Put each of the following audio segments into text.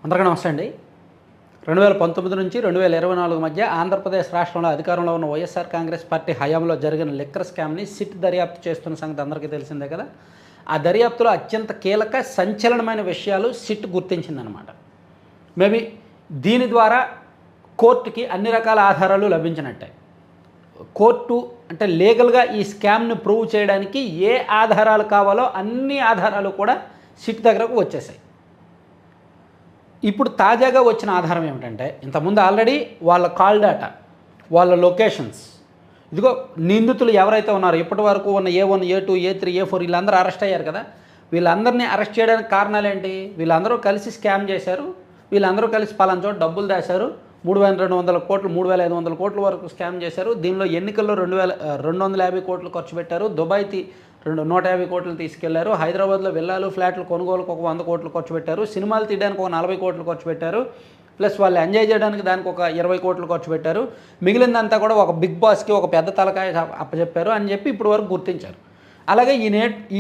అందరికీ నమస్తే అండి. 2019 నుంచి 2024 మధ్య ఆంధ్రప్రదేశ్ రాష్ట్రంలో అధికారంలో ఉన్న వైఎస్ఆర్ కాంగ్రెస్ పార్టీ హయాంలో జరిగిన లిక్కర్ స్కామ్ని సిట్ దర్యాప్తు చేస్తున్న సంగతి అందరికీ తెలిసిందే కదా. ఆ దర్యాప్తులో అత్యంత కీలక సంచలనమైన విషయాలు సిట్ గుర్తించిందనమాట. మేబీ దీని ద్వారా కోర్టుకి అన్ని రకాల ఆధారాలు లభించినట్టే. కోర్టు అంటే లీగల్గా ఈ స్కామ్ని ప్రూవ్ చేయడానికి ఏ ఆధారాలు కావాలో అన్ని ఆధారాలు కూడా సిట్ దగ్గరకు వచ్చేసాయి. ఇప్పుడు తాజాగా వచ్చిన ఆధారం ఏమిటంటే, ఇంతకుముందు ఆల్రెడీ వాళ్ళ కాల్ డేటా, వాళ్ళ లొకేషన్స్, ఇదిగో నిందితులు ఎవరైతే ఉన్నారో ఇప్పటి వరకు ఉన్న A1, A2, A3, A4 వీళ్ళందరూ అరెస్ట్ అయ్యారు కదా. వీళ్ళందరినీ అరెస్ట్ చేయడానికి కారణాలు ఏంటి? వీళ్ళందరూ కలిసి స్కామ్ చేశారు, వీళ్ళందరూ కలిసి పలానా చోట డబ్బులు దాశారు, 3200 కోట్లు 3500 కోట్ల వరకు స్కామ్ చేశారు. దీనిలో ఎన్నికల్లో 250 కోట్లు ఖర్చు పెట్టారు, దుబాయ్కి 150 కోట్లు తీసుకెళ్లారు, హైదరాబాద్లో విల్లాలు ఫ్లాట్లు కొనుగోలుకు ఒక 100 కోట్లు ఖర్చు పెట్టారు, సినిమాలు తీయడానికి ఒక 40 కోట్లు ఖర్చు పెట్టారు, ప్లస్ వాళ్ళు ఎంజాయ్ చేయడానికి దానికి ఒక 20 కోట్లు ఖర్చు పెట్టారు, మిగిలిందంతా కూడా ఒక బిగ్ బాస్కి ఒక పెద్ద తలకాయ అప్పచెప్పారు అని చెప్పి ఇప్పటి వరకు గుర్తించారు. అలాగే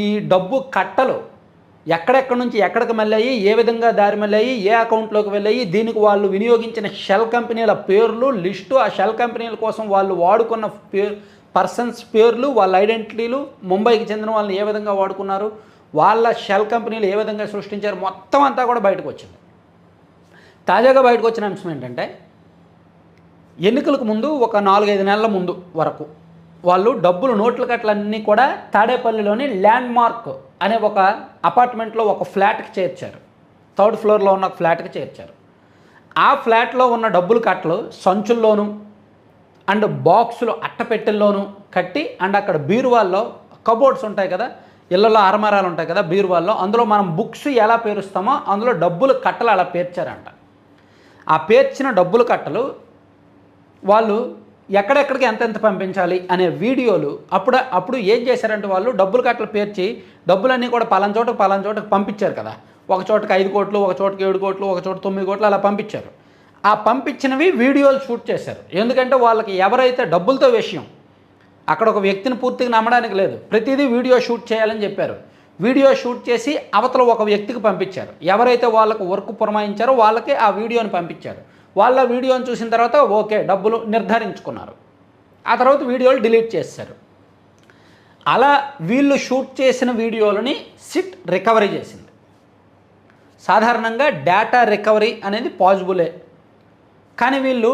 ఈ డబ్బు కట్టలు ఎక్కడెక్కడి నుంచి ఎక్కడికి వెళ్ళాయి, ఏ విధంగా దారి వెళ్ళాయి, ఏ అకౌంట్లోకి వెళ్ళాయి, దీనికి వాళ్ళు వినియోగించిన షెల్ కంపెనీల పేర్లు లిస్టు, ఆ షెల్ కంపెనీల కోసం వాళ్ళు వాడుకున్న పర్సన్స్ పేర్లు, వాళ్ళ ఐడెంటిటీలు, ముంబైకి చెందిన వాళ్ళని ఏ విధంగా వాడుకున్నారు, వాళ్ళ షెల్ కంపెనీలు ఏ విధంగా సృష్టించారు, మొత్తం అంతా కూడా బయటకు వచ్చింది. తాజాగా బయటకు వచ్చిన అంశం ఏంటంటే, ఎన్నికలకు ముందు ఒక 4-5 నెలల ముందు వరకు వాళ్ళు డబ్బులు నోట్ల కట్టలన్నీ కూడా తాడేపల్లిలోని ల్యాండ్ మార్క్ అనే ఒక అపార్ట్మెంట్లో ఒక ఫ్లాట్కి చేర్చారు. 3rd ఫ్లోర్లో ఉన్న ఫ్లాట్కి చేర్చారు. ఆ ఫ్లాట్లో ఉన్న డబ్బులు కట్టలు సంచుల్లోనూ అండ్ బాక్సులు అట్టపెట్టెల్లోనూ కట్టి, అండ్ అక్కడ బీరువాల్లో కబోర్డ్స్ ఉంటాయి కదా, ఇళ్లలో అరమరాలు ఉంటాయి కదా బీరువాల్లో, అందులో మనం బుక్స్ ఎలా పేరుస్తామో అందులో డబ్బులు కట్టలు అలా పేర్చారంట. ఆ పేర్చిన డబ్బులు కట్టలు వాళ్ళు ఎక్కడెక్కడికి ఎంతెంత పంపించాలి అనే వీడియోలు అప్పుడు ఏం చేశారంటే, వాళ్ళు డబ్బులు కట్టలు పేర్చి డబ్బులన్నీ కూడా పలానా చోటకు పంపించారు కదా. ఒక చోటకి 5 కోట్లు, ఒక చోటకి 7 కోట్లు, ఒక చోట 9 కోట్లు అలా పంపించారు. ఆ పంపించినవి వీడియోలు షూట్ చేశారు. ఎందుకంటే వాళ్ళకి ఎవరైతే డబ్బులతో విషయం, అక్కడ ఒక వ్యక్తిని పూర్తిగా నమ్మడానికి లేదు, ప్రతిదీ వీడియో షూట్ చేయాలని చెప్పారు. వీడియో షూట్ చేసి అవతల ఒక వ్యక్తికి పంపించారు. ఎవరైతే వాళ్ళకు వర్క్ పురమాయించారో వాళ్ళకి ఆ వీడియోని పంపించారు. వాళ్ళ వీడియోని చూసిన తర్వాత ఓకే డబ్బులు నిర్ధారించుకున్నారు. ఆ తర్వాత వీడియోలు డిలీట్ చేశారు. అలా వీళ్ళు షూట్ చేసిన వీడియోలని సిట్ రికవరీ చేసింది. సాధారణంగా డేటా రికవరీ అనేది పాజిబులే, కానీ వీళ్ళు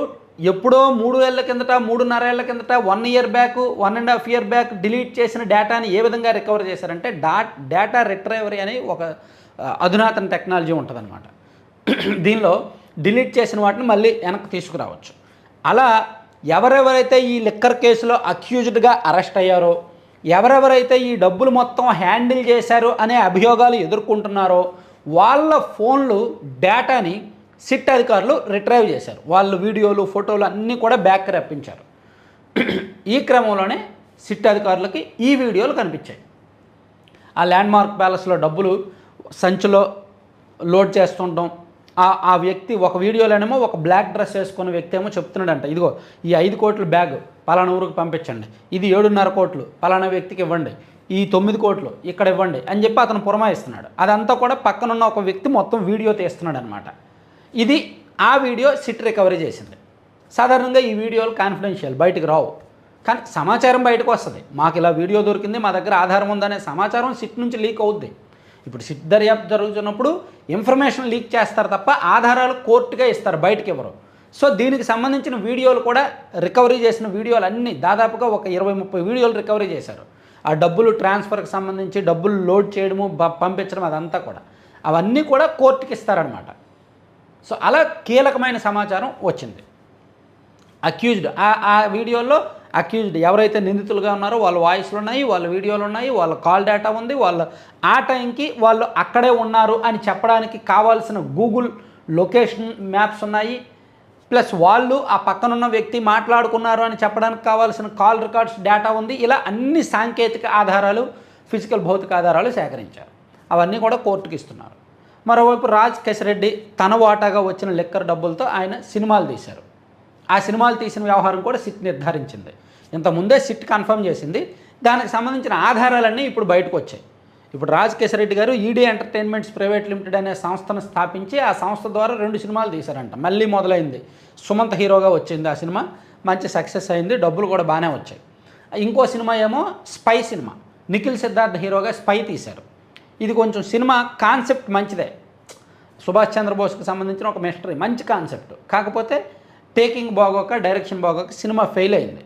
ఎప్పుడో 3 ఏళ్ల కిందట, 3.5 ఏళ్ల కిందట, 1 year back, 1.5 year back delete చేసిన డేటాని ఏ విధంగా రికవర్ చేశారంటే, డేటా రిట్రైవరీ అనే ఒక అధునాతన టెక్నాలజీ ఉంటుందన్నమాట. దీనిలో డిలీట్ చేసిన వాటిని మళ్ళీ వెనక్కి తీసుకురావచ్చు. అలా ఎవరెవరైతే ఈ లిక్కర్ కేసులో అక్యూజ్డ్గా అరెస్ట్ అయ్యారో, ఎవరెవరైతే ఈ డబ్బులు మొత్తం హ్యాండిల్ చేశారో అనే అభియోగాలు ఎదుర్కొంటున్నారో వాళ్ళ ఫోన్లు డేటాని సిట్ అధికారులు రిట్రైవ్ చేశారు. వాళ్ళు వీడియోలు ఫోటోలు అన్నీ కూడా బ్యాక్ రప్పించారు. ఈ క్రమంలోనే సిట్ అధికారులకి ఈ వీడియోలు కనిపించాయి. ఆ ల్యాండ్మార్క్ ప్యాలెస్లో డబ్బులు సంచిలో లోడ్ చేస్తుంటాం. ఆ వ్యక్తి ఒక వీడియోలోనేమో ఒక బ్లాక్ డ్రెస్ వేసుకున్న వ్యక్తి ఏమో చెప్తున్నాడంట, ఇదిగో ఈ 5 కోట్లు బ్యాగ్ పలానా ఊరికి పంపించండి, ఇది 7.5 కోట్లు పలానా వ్యక్తికి ఇవ్వండి, ఈ 9 కోట్లు ఇక్కడ ఇవ్వండి అని చెప్పి అతను పురమాయిస్తున్నాడు. అదంతా కూడా పక్కనున్న ఒక వ్యక్తి మొత్తం వీడియో తీస్తున్నాడు అనమాట. ఇది ఆ వీడియో సిట్ రికవరీ చేసింది. సాధారణంగా ఈ వీడియోలు కాన్ఫిడెన్షియల్, బయటకు రావు, కానీ సమాచారం బయటకు వస్తుంది. మాకు ఇలా వీడియో దొరికింది, మా దగ్గర ఆధారం ఉందనే సమాచారం సిట్ నుంచి లీక్ అవుద్ది. ఇప్పుడు సిట్ దర్యాప్తు జరుగుతున్నప్పుడు ఇన్ఫర్మేషన్ లీక్ చేస్తారు తప్ప ఆధారాలు కోర్టుగా ఇస్తారు, బయటకు ఇవ్వరు. సో దీనికి సంబంధించిన వీడియోలు కూడా రికవరీ చేసిన వీడియోలు అన్నీ దాదాపుగా ఒక 20-30 వీడియోలు రికవరీ చేశారు. ఆ డబ్బులు ట్రాన్స్ఫర్కి సంబంధించి డబ్బులు లోడ్ చేయడము, పంపించడం, అదంతా కూడా అవన్నీ కూడా కోర్టుకి ఇస్తారనమాట. సో అలా కీలకమైన సమాచారం వచ్చింది. అక్యూజ్డ్ ఆ వీడియోలో అక్యూజ్డ్ ఎవరైతే నిందితులుగా ఉన్నారో వాళ్ళ వాయిస్లు ఉన్నాయి, వాళ్ళ వీడియోలు ఉన్నాయి, వాళ్ళ కాల్ డేటా ఉంది, వాళ్ళు ఆ టైంకి వాళ్ళు అక్కడే ఉన్నారు అని చెప్పడానికి కావాల్సిన గూగుల్ లొకేషన్ మ్యాప్స్ ఉన్నాయి, ప్లస్ వాళ్ళు ఆ పక్కనున్న వ్యక్తి మాట్లాడుకున్నారు అని చెప్పడానికి కావాల్సిన కాల్ రికార్డ్స్ డేటా ఉంది. ఇలా అన్ని సాంకేతిక ఆధారాలు, ఫిజికల్ భౌతిక ఆధారాలు సేకరించారు. అవన్నీ కూడా కోర్టుకి ఇస్తున్నారు. మరోవైపు రాజ్ కేశరెడ్డి తన వాటాగా వచ్చిన లిక్కర్ డబ్బులతో ఆయన సినిమాలు తీశారు. ఆ సినిమాలు తీసిన వ్యవహారం కూడా సిట్ నిర్ధారించింది. ఇంతకుముందే సిట్ కన్ఫర్మ్ చేసింది. దానికి సంబంధించిన ఆధారాలన్నీ ఇప్పుడు బయటకు వచ్చాయి. ఇప్పుడు రాజకేశ్వర రెడ్డి గారు ఈడీ ఎంటర్టైన్మెంట్స్ ప్రైవేట్ లిమిటెడ్ అనే సంస్థను స్థాపించి ఆ సంస్థ ద్వారా 2 సినిమాలు తీశారంట. మళ్ళీ మొదలైంది. సుమంత్ హీరోగా వచ్చింది ఆ సినిమా, మంచి సక్సెస్ అయింది, డబ్బులు కూడా బాగానే వచ్చాయి. ఇంకో సినిమా ఏమో స్పై సినిమా, నిఖిల్ సిద్ధార్థ్ హీరోగా స్పై తీశారు. ఇది కొంచెం సినిమా కాన్సెప్ట్ మంచిదే, సుభాష్ చంద్రబోస్కి సంబంధించిన ఒక మిస్టరీ, మంచి కాన్సెప్ట్. కాకపోతే టేకింగ్ బాగోక, డైరెక్షన్ బాగోక సినిమా ఫెయిల్ అయింది.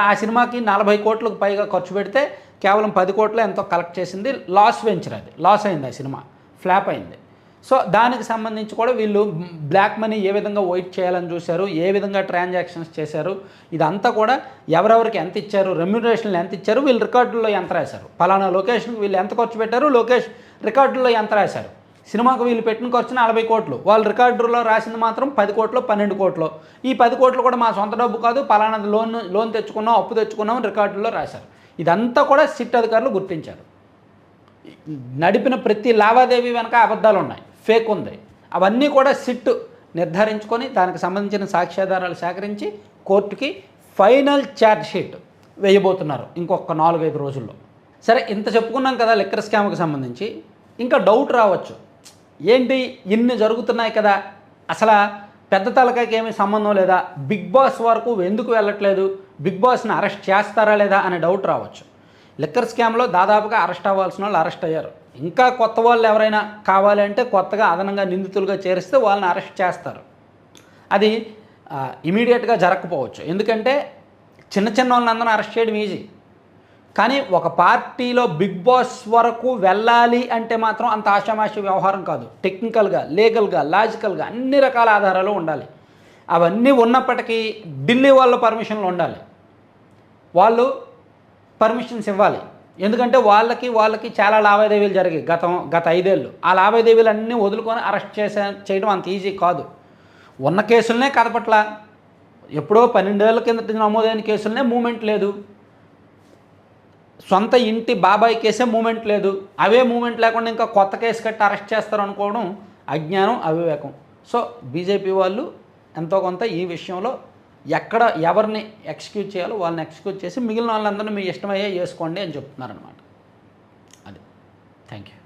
ఆ సినిమాకి 40 కోట్లకు పైగా ఖర్చు పెడితే కేవలం 10 కోట్లు ఎంతో కలెక్ట్ చేసింది. లాస్ వెంచర్, అది లాస్ అయింది, ఆ సినిమా ఫ్లాప్ అయింది. సో దానికి సంబంధించి కూడా వీళ్ళు బ్లాక్ మనీ ఏ విధంగా వైట్ చేయాలని చూశారు, ఏ విధంగా ట్రాన్సాక్షన్స్ చేశారు, ఇదంతా కూడా ఎవరెవరికి ఎంత ఇచ్చారు, రెమ్యునరేషన్లు ఎంత ఇచ్చారు, వీళ్ళు రికార్డుల్లో ఎంత రాశారు, పలానా లొకేషన్కి వీళ్ళు ఎంత ఖర్చు పెట్టారు, రికార్డుల్లో ఎంత రాశారు. సినిమాకు వీళ్ళు పెట్టిన ఖర్చు 40 కోట్లు, వాళ్ళు రికార్డులో రాసింది మాత్రం 10 కోట్లు 12 కోట్లు. ఈ 10 కోట్లు కూడా మా సొంత డబ్బు కాదు, పలానా లోన్ తెచ్చుకున్నాం, అప్పు తెచ్చుకున్నాం రికార్డుల్లో రాశారు. ఇదంతా కూడా సిట్ అధికారులు గుర్తించారు. నడిపిన ప్రతి లావాదేవీ వెనక అబద్ధాలు ఉన్నాయి, ఫేక్ ఉంది. అవన్నీ కూడా సిట్ నిర్ధారించుకొని దానికి సంబంధించిన సాక్ష్యాధారాలు సేకరించి కోర్టుకి ఫైనల్ ఛార్జ్ షీట్ వేయబోతున్నారు ఇంకొక 4-5 రోజుల్లో. సరే, ఇంత చెప్పుకున్నాం కదా లిక్కర్ స్కామ్కి సంబంధించి. ఇంకా డౌట్ రావచ్చు, ఏంటి ఇన్ని జరుగుతున్నాయి కదా, అసలు పెద్ద తలకాయకి ఏమీ సంబంధం లేదా, బిగ్ బాస్ వరకు ఎందుకు వెళ్ళట్లేదు, బిగ్ బాస్ని అరెస్ట్ చేస్తారా లేదా అనే డౌట్ రావచ్చు. లిక్కర్ స్కామ్లో దాదాపుగా అరెస్ట్ అవ్వాల్సిన వాళ్ళు అరెస్ట్ అయ్యారు. ఇంకా కొత్త వాళ్ళు ఎవరైనా కావాలంటే కొత్తగా అదనంగా నిందితులుగా చేరిస్తే వాళ్ళని అరెస్ట్ చేస్తారు. అది ఇమీడియట్గా జరగకపోవచ్చు, ఎందుకంటే చిన్న వాళ్ళని అరెస్ట్ చేయడం ఈజీ. కానీ ఒక పార్టీలో బిగ్ బాస్ వరకు వెళ్ళాలి అంటే మాత్రం అంత ఆషామాషి వ్యవహారం కాదు. టెక్నికల్గా, లీగల్గా, లాజికల్గా అన్ని రకాల ఆధారాలు ఉండాలి. అవన్నీ ఉన్నప్పటికీ ఢిల్లీ వాళ్ళ పర్మిషన్లు ఉండాలి, వాళ్ళు పర్మిషన్స్ ఇవ్వాలి. ఎందుకంటే వాళ్ళకి చాలా లావాదేవీలు జరిగాయి గత 5 ఏళ్ళు. ఆ లావాదేవీలు అన్నీ వదులుకొని అరెస్ట్ చేయడం అంత ఈజీ కాదు. ఉన్న కేసులనే కదపట్ల, ఎప్పుడో 12 ఏళ్ళ కిందట నమోదైన కేసులనే మూమెంట్ లేదు, సొంత ఇంటి బాబాయ్ కేసే మూమెంట్ లేదు. అవే మూమెంట్ లేకుండా ఇంకా కొత్త కేసు కట్టి అరెస్ట్ చేస్తారు అనుకోవడం అజ్ఞానం, అవివేకం. సో బీజేపీ వాళ్ళు ఎంతో కొంత ఈ విషయంలో ఎక్కడ ఎవరిని ఎక్స్క్యూజ్ చేయాలో వాళ్ళని ఎక్స్క్యూజ్ చేసి మిగిలిన వాళ్ళందరినీ మీ ఇష్టమయ్యే చేసుకోండి అని చెప్తున్నారనమాట. అది. Thank you.